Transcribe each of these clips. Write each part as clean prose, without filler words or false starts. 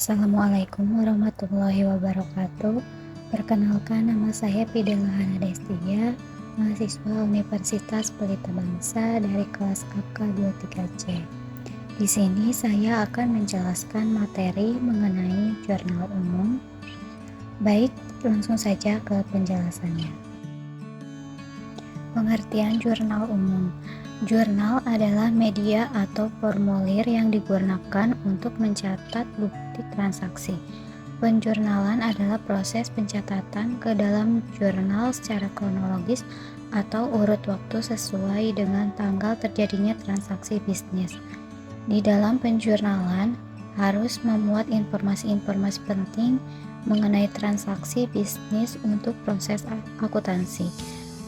Assalamualaikum warahmatullahi wabarakatuh. Perkenalkan, nama saya Fidela Hana Destia, mahasiswa Universitas Pelita Bangsa dari kelas AK23C. Di sini saya akan menjelaskan materi mengenai jurnal umum. Baik, langsung saja ke penjelasannya. Pengertian jurnal umum. Jurnal adalah media atau formulir yang digunakan untuk mencatat bukti transaksi. Penjurnalan adalah proses pencatatan ke dalam jurnal secara kronologis atau urut waktu sesuai dengan tanggal terjadinya transaksi bisnis. Di dalam penjurnalan harus memuat informasi-informasi penting mengenai transaksi bisnis untuk proses akuntansi,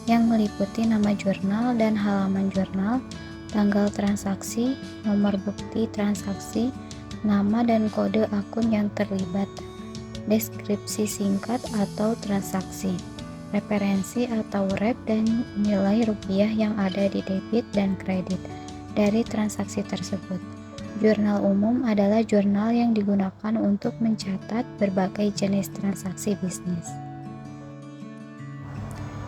yang meliputi nama jurnal dan halaman jurnal, tanggal transaksi, nomor bukti transaksi, nama dan kode akun yang terlibat, deskripsi singkat atau transaksi, referensi atau rep, dan nilai rupiah yang ada di debit dan kredit dari transaksi tersebut. Jurnal umum adalah jurnal yang digunakan untuk mencatat berbagai jenis transaksi bisnis.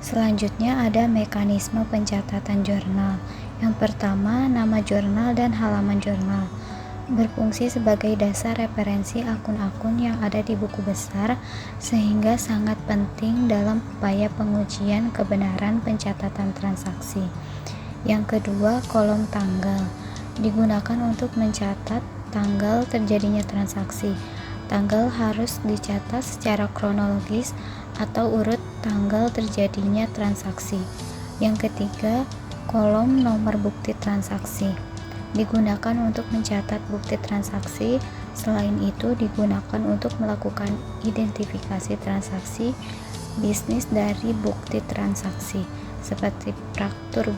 Selanjutnya ada mekanisme pencatatan jurnal. Yang pertama, nama jurnal dan halaman jurnal berfungsi sebagai dasar referensi akun-akun yang ada di buku besar, sehingga sangat penting dalam upaya pengujian kebenaran pencatatan transaksi. Yang kedua, kolom tanggal digunakan untuk mencatat tanggal terjadinya transaksi. Tanggal harus dicatat secara kronologis atau urut tanggal terjadinya transaksi. Yang ketiga, kolom nomor bukti transaksi digunakan untuk mencatat bukti transaksi. Selain itu, digunakan untuk melakukan identifikasi transaksi bisnis dari bukti transaksi seperti praktur,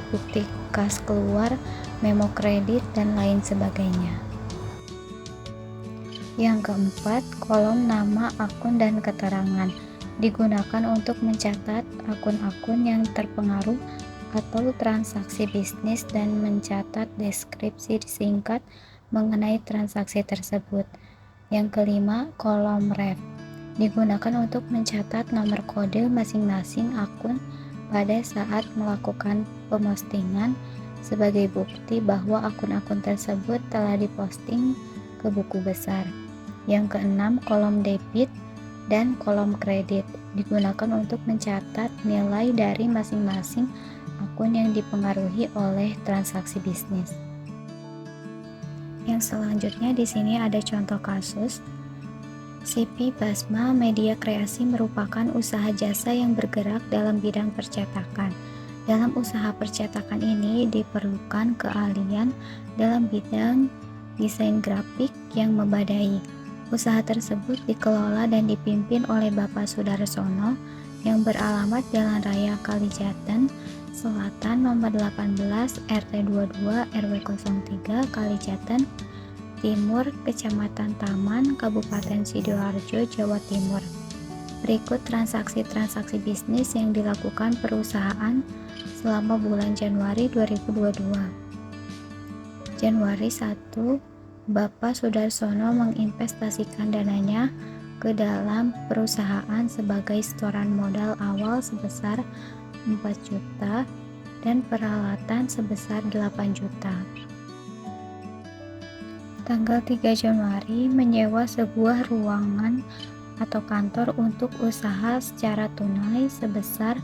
bukti kas keluar, memo kredit, dan lain sebagainya. Yang keempat, kolom nama akun dan keterangan digunakan untuk mencatat akun-akun yang terpengaruh atau transaksi bisnis dan mencatat deskripsi singkat mengenai transaksi tersebut. Yang kelima, kolom ref digunakan untuk mencatat nomor kode masing-masing akun pada saat melakukan pepostingan sebagai bukti bahwa akun-akun tersebut telah diposting ke buku besar. Yang keenam, kolom debit dan kolom kredit digunakan untuk mencatat nilai dari masing-masing akun yang dipengaruhi oleh transaksi bisnis. Yang selanjutnya di sini ada contoh kasus. CP Basma Media Kreasi merupakan usaha jasa yang bergerak dalam bidang percetakan. Dalam usaha percetakan ini diperlukan keahlian dalam bidang desain grafik yang memadai. Usaha tersebut dikelola dan dipimpin oleh Bapak Sudarsono yang beralamat Jalan Raya Kalijaten Selatan nomor 18 RT 22 RW 03 Kalijaten Timur, Kecamatan Taman, Kabupaten Sidoarjo, Jawa Timur. Berikut transaksi-transaksi bisnis yang dilakukan perusahaan selama bulan Januari 2022. Januari 1, Bapak Sudarsono menginvestasikan dananya ke dalam perusahaan sebagai setoran modal awal sebesar 4 juta dan peralatan sebesar 8 juta. Tanggal 3 Januari menyewa sebuah ruangan atau kantor untuk usaha secara tunai sebesar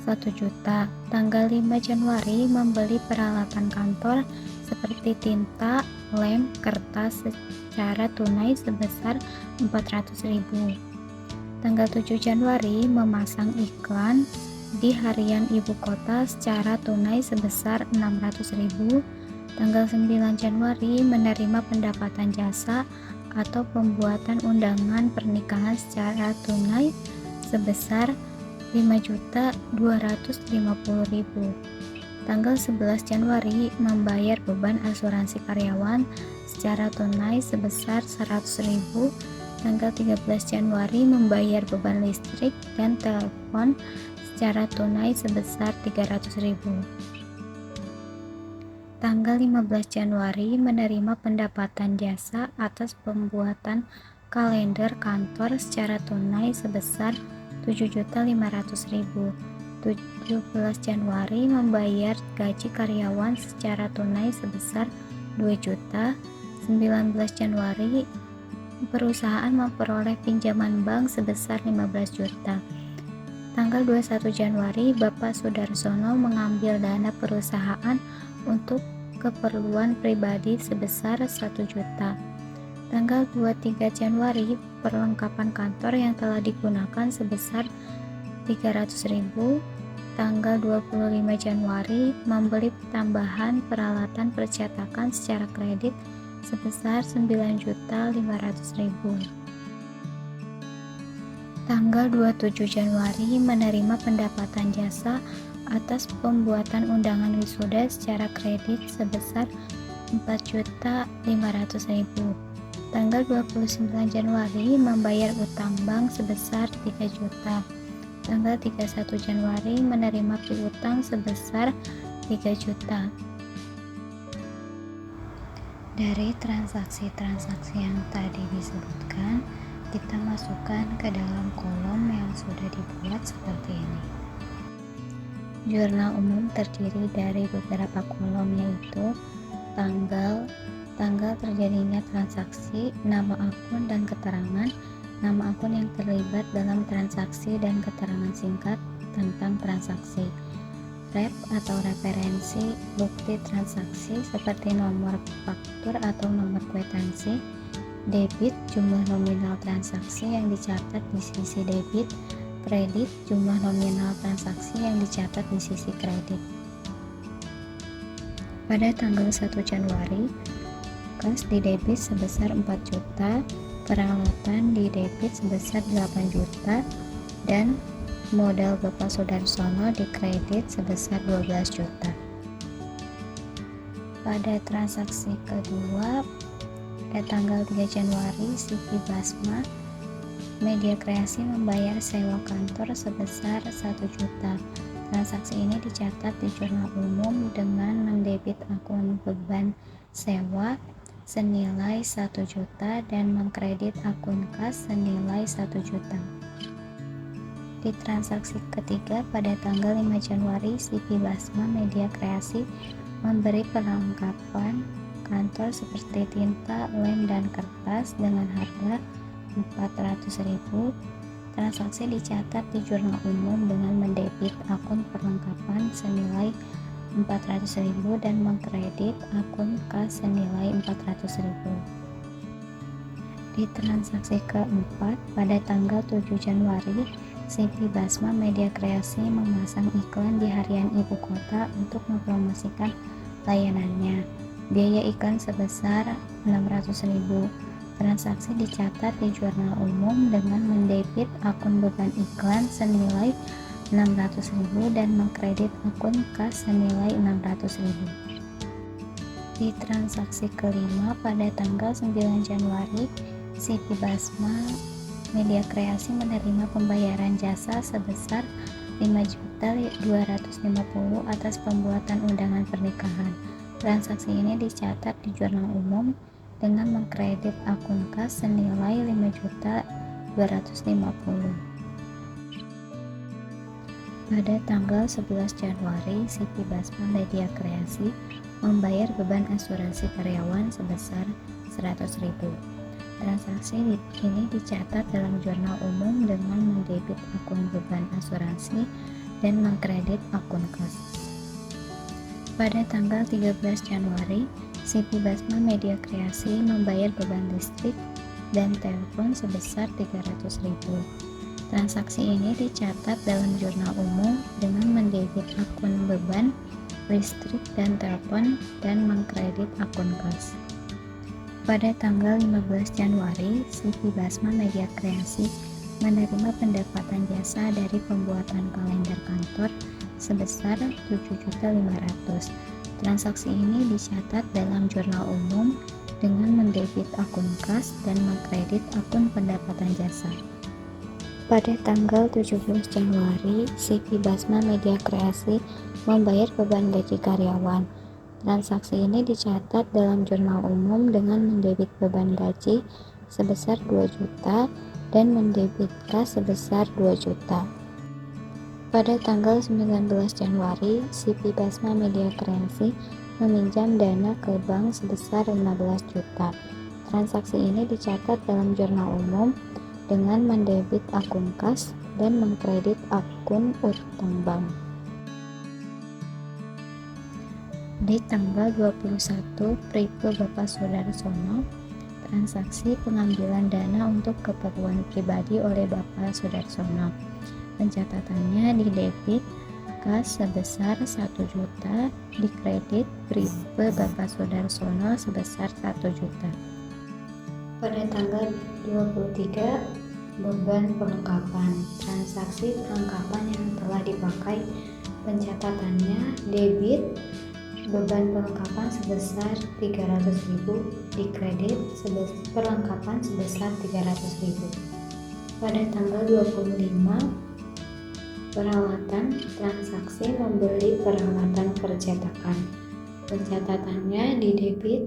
1 juta. Tanggal 5 Januari membeli peralatan kantor seperti tinta, lem, kertas secara tunai sebesar 400.000. Tanggal 7 Januari memasang iklan di harian ibu kota secara tunai sebesar 600.000. Tanggal 9 Januari menerima pendapatan jasa atau pembuatan undangan pernikahan secara tunai sebesar 5.250.000. Tanggal 11 Januari membayar beban asuransi karyawan secara tunai sebesar 100.000. Tanggal 13 Januari membayar beban listrik dan telepon secara tunai sebesar 300.000. Tanggal 15 Januari menerima pendapatan jasa atas pembuatan kalender kantor secara tunai sebesar 7.500.000. 17 Januari membayar gaji karyawan secara tunai sebesar 2 juta. 19 Januari perusahaan memperoleh pinjaman bank sebesar 15 juta. Tanggal 21 Januari Bapak Sudarsono mengambil dana perusahaan untuk keperluan pribadi sebesar 1 juta. Tanggal 23 Januari perlengkapan kantor yang telah digunakan sebesar 300.000. Tanggal 25 Januari membeli tambahan peralatan percetakan secara kredit sebesar 9.500.000. Tanggal 27 Januari menerima pendapatan jasa atas pembuatan undangan wisuda secara kredit sebesar 4.500.000. Tanggal 29 Januari membayar utang bank sebesar 3 juta. Tanggal 31 Januari menerima piutang sebesar 3 juta. Dari transaksi-transaksi yang tadi disebutkan, kita masukkan ke dalam kolom yang sudah dibuat seperti ini. Jurnal umum terdiri dari beberapa kolom, yaitu tanggal terjadinya transaksi, nama akun dan keterangan, nama akun yang terlibat dalam transaksi dan keterangan singkat tentang transaksi. Rep atau referensi bukti transaksi seperti nomor faktur atau nomor kwitansi. Debit, jumlah nominal transaksi yang dicatat di sisi debit. Kredit, jumlah nominal transaksi yang dicatat di sisi kredit. Pada tanggal 1 Januari, kas di debit sebesar 4 juta, peralatan di debit sebesar 8 juta, dan modal Bapak Sudarsono di kredit sebesar 12 juta. Pada transaksi kedua, pada tanggal 3 Januari, CV Basma Media Kreasi membayar sewa kantor sebesar 1 juta. Transaksi ini dicatat di jurnal umum dengan mendebit akun beban sewa senilai 1 juta dan mengkredit akun kas senilai 1 juta. Di transaksi ketiga pada tanggal 5 Januari, CV Basma Media Kreasi memberi perlengkapan kantor seperti tinta, lem, dan kertas dengan harga 400.000. Transaksi dicatat di jurnal umum dengan mendebit akun perlengkapan senilai 400.000 dan mengkredit akun kas senilai 400.000. Di transaksi keempat pada tanggal 7 Januari, CV Basma Media Kreasi memasang iklan di harian ibu kota untuk mempromosikan layanannya. Biaya iklan sebesar 600.000. Transaksi dicatat di jurnal umum dengan mendebit akun beban iklan senilai 600.000 dan mengkredit akun kas senilai 600.000. Di transaksi kelima pada tanggal 9 Januari, CV Basma Media Kreasi menerima pembayaran jasa sebesar 5.250.000 atas pembuatan undangan pernikahan. Transaksi ini dicatat di jurnal umum dengan mengkredit akun kas senilai 5.250.000. Pada tanggal 11 Januari, CV Basma Media Kreasi membayar beban asuransi karyawan sebesar 100.000. Transaksi ini dicatat dalam jurnal umum dengan mendebit akun beban asuransi dan mengkredit akun kas. Pada tanggal 13 Januari, CV Basma Media Kreasi membayar beban listrik dan telepon sebesar 300.000. Transaksi ini dicatat dalam jurnal umum dengan mendebit akun beban listrik dan telepon dan mengkredit akun kas. Pada tanggal 15 Januari, CV Basma Media Kreasi menerima pendapatan jasa dari pembuatan kalender kantor sebesar 7.500.000. Transaksi ini dicatat dalam jurnal umum dengan mendebit akun kas dan mengkredit akun pendapatan jasa. Pada tanggal 17 Januari, CV Basma Media Kreasi membayar beban gaji karyawan Transaksi ini dicatat dalam jurnal umum dengan mendebit beban gaji sebesar 2 juta dan mendebit kas sebesar 2 juta. Pada tanggal 19 Januari, CP Basma Media Kreasi meminjam dana ke bank sebesar 15 juta. Transaksi ini dicatat dalam jurnal umum dengan mendebit akun kas dan mengkredit akun utang bank. Di tanggal 21 Pripe Bapak Sudarsono, transaksi pengambilan dana untuk keperluan pribadi oleh Bapak Sudarsono. Pencatatannya di debit kas sebesar 1 juta, di kredit Pripe Bapak Sudarsono sebesar 1 juta. Pada tanggal 23 beban perlengkapan, transaksi perlengkapan yang telah dipakai, pencatatannya debit beban perlengkapan sebesar 300.000, di kredit perlengkapan sebesar 300.000. Pada tanggal 25 peralatan, transaksi membeli peralatan percetakan, pencatatannya di debit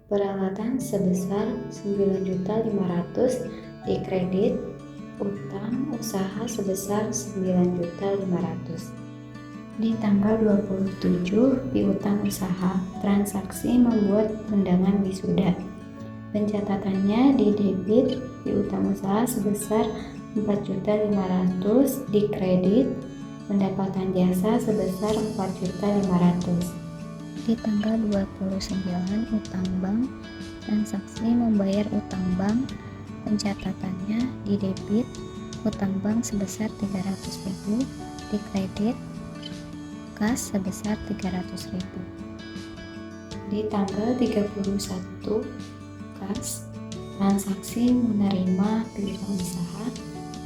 peralatan sebesar 9.500.000, di kredit utang usaha sebesar 9.500.000. Di tanggal 27 piutang usaha, transaksi membuat undangan wisuda, pencatatannya di debit piutang usaha sebesar 4.500.000, di kredit pendapatan jasa sebesar 4.500.000. Di tanggal 29 utang bank, transaksi membayar utang bank, pencatatannya di debit utang bank sebesar 300.000, di kredit kas sebesar 300.000. Di tanggal 31 kas, transaksi menerima piutang usaha,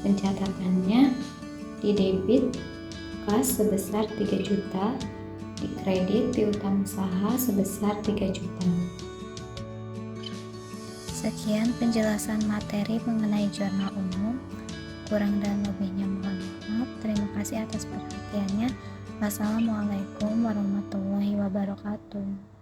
pencatatannya di debit kas sebesar 3 juta, di kredit piutang usaha sebesar 3 juta. Sekian penjelasan materi mengenai jurnal umum. Kurang dan lebihnya mohon maaf. Terima kasih atas perhatiannya. Wassalamualaikum warahmatullahi wabarakatuh.